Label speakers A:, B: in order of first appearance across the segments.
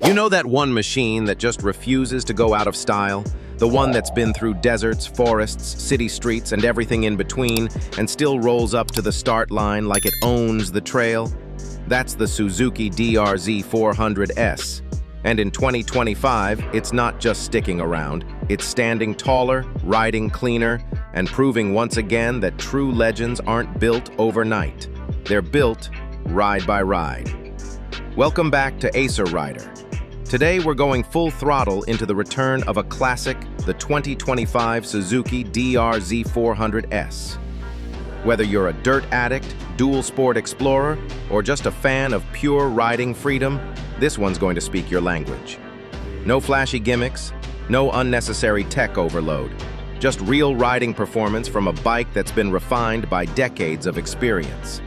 A: You know that one machine that just refuses to go out of style? The one that's been through deserts, forests, city streets, and everything in between, and still rolls up to the start line like it owns the trail? That's the Suzuki DR-Z450S. And in 2025, it's not just sticking around. It's standing taller, riding cleaner, and proving once again that true legends aren't built overnight. They're built ride by ride. Welcome back to Acer Rider. Today we're going full throttle into the return of a classic, the 2025 Suzuki DR-Z450S. Whether you're a dirt addict, dual sport explorer, or just a fan of pure riding freedom, this one's going to speak your language. No flashy gimmicks, no unnecessary tech overload, just real riding performance from a bike that's been refined by decades of experience.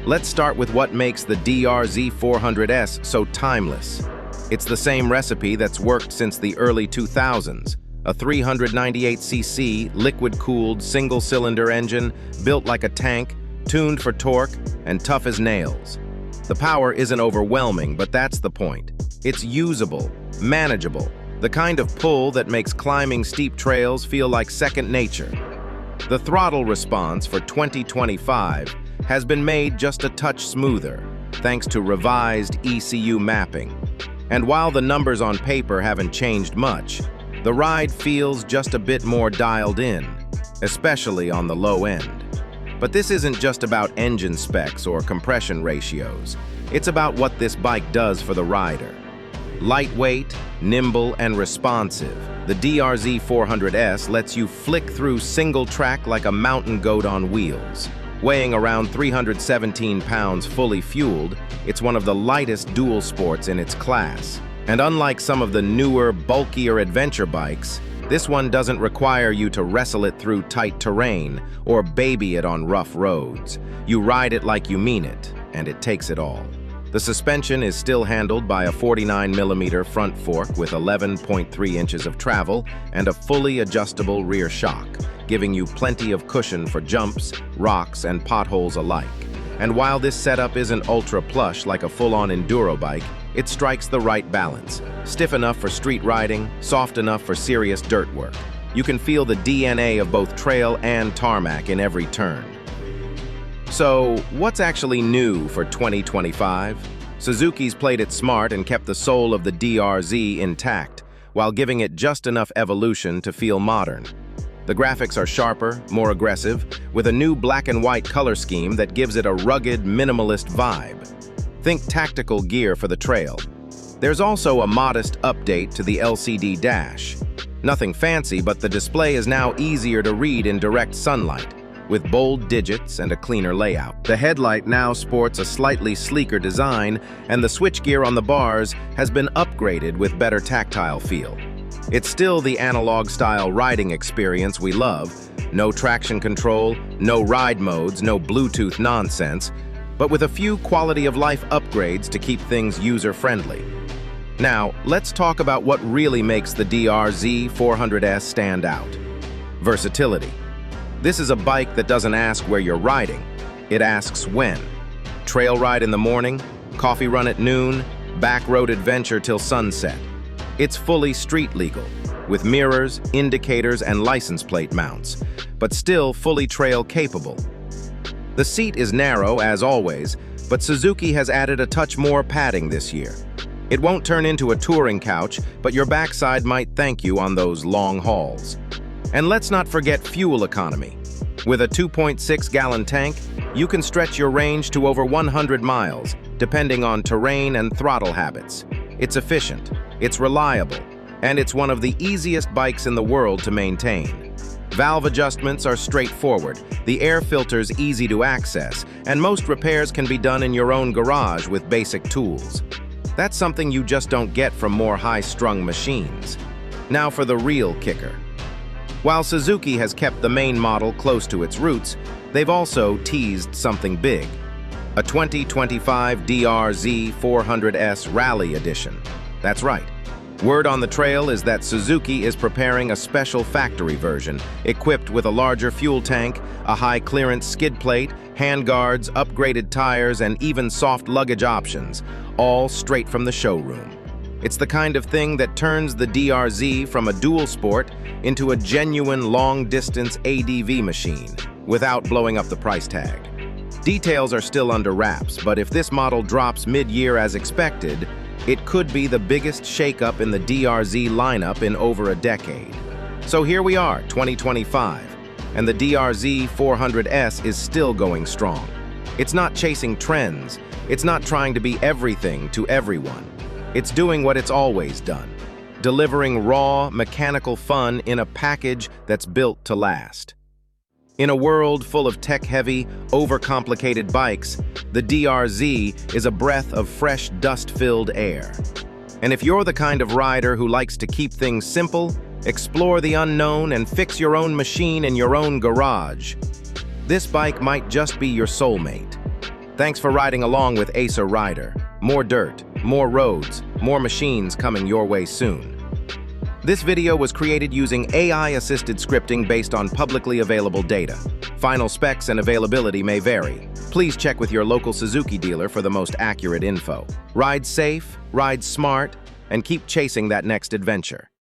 A: Let's start with what makes the DR-Z450S so timeless. It's the same recipe that's worked since the early 2000s, a 398cc liquid-cooled single-cylinder engine built like a tank, tuned for torque, and tough as nails. The power isn't overwhelming, but that's the point. It's usable, manageable, the kind of pull that makes climbing steep trails feel like second nature. The throttle response for 2025 has been made just a touch smoother, thanks to revised ECU mapping. And while the numbers on paper haven't changed much, the ride feels just a bit more dialed in, especially on the low end. But this isn't just about engine specs or compression ratios. It's about what this bike does for the rider. Lightweight, nimble, and responsive, the DR-Z450S lets you flick through single track like a mountain goat on wheels. Weighing around 317 pounds fully fueled, it's one of the lightest dual sports in its class. And unlike some of the newer, bulkier adventure bikes, this one doesn't require you to wrestle it through tight terrain or baby it on rough roads. You ride it like you mean it, and it takes it all. The suspension is still handled by a 49mm front fork with 11.3 inches of travel and a fully adjustable rear shock, giving you plenty of cushion for jumps, rocks, and potholes alike. And while this setup isn't ultra plush like a full-on enduro bike, it strikes the right balance. Stiff enough for street riding, soft enough for serious dirt work. You can feel the DNA of both trail and tarmac in every turn. So, what's actually new for 2025? Suzuki's played it smart and kept the soul of the DR-Z intact, while giving it just enough evolution to feel modern. The graphics are sharper, more aggressive, with a new black and white color scheme that gives it a rugged, minimalist vibe. Think tactical gear for the trail. There's also a modest update to the LCD dash. Nothing fancy, but the display is now easier to read in direct sunlight, with bold digits and a cleaner layout. The headlight now sports a slightly sleeker design, and the switchgear on the bars has been upgraded with better tactile feel. It's still the analog-style riding experience we love. No traction control, no ride modes, no Bluetooth nonsense, but with a few quality-of-life upgrades to keep things user-friendly. Now, let's talk about what really makes the DR-Z450S stand out. Versatility. This is a bike that doesn't ask where you're riding, it asks when. Trail ride in the morning, coffee run at noon, back road adventure till sunset. It's fully street legal, with mirrors, indicators, and license plate mounts, but still fully trail capable. The seat is narrow, as always, but Suzuki has added a touch more padding this year. It won't turn into a touring couch, but your backside might thank you on those long hauls. And let's not forget fuel economy. With a 2.6-gallon tank, you can stretch your range to over 100 miles, depending on terrain and throttle habits. It's efficient, it's reliable, and it's one of the easiest bikes in the world to maintain. Valve adjustments are straightforward, the air filter's easy to access, and most repairs can be done in your own garage with basic tools. That's something you just don't get from more high-strung machines. Now for the real kicker. While Suzuki has kept the main model close to its roots, they've also teased something big. A 2025 DR-Z450S Rally Edition. That's right. Word on the trail is that Suzuki is preparing a special factory version, equipped with a larger fuel tank, a high-clearance skid plate, handguards, upgraded tires, and even soft luggage options, all straight from the showroom. It's the kind of thing that turns the DR-Z from a dual sport into a genuine long-distance ADV machine, without blowing up the price tag. Details are still under wraps, but if this model drops mid-year as expected, it could be the biggest shakeup in the DR-Z lineup in over a decade. So here we are, 2025, and the DR-Z450S is still going strong. It's not chasing trends, it's not trying to be everything to everyone. It's doing what it's always done, delivering raw, mechanical fun in a package that's built to last. In a world full of tech-heavy, overcomplicated bikes, the DR-Z is a breath of fresh, dust-filled air. And if you're the kind of rider who likes to keep things simple, explore the unknown, and fix your own machine in your own garage, this bike might just be your soulmate. Thanks for riding along with Acer Rider. More dirt, more roads, more machines coming your way soon. This video was created using AI-assisted scripting based on publicly available data. Final specs and availability may vary. Please check with your local Suzuki dealer for the most accurate info. Ride safe, ride smart, and keep chasing that next adventure.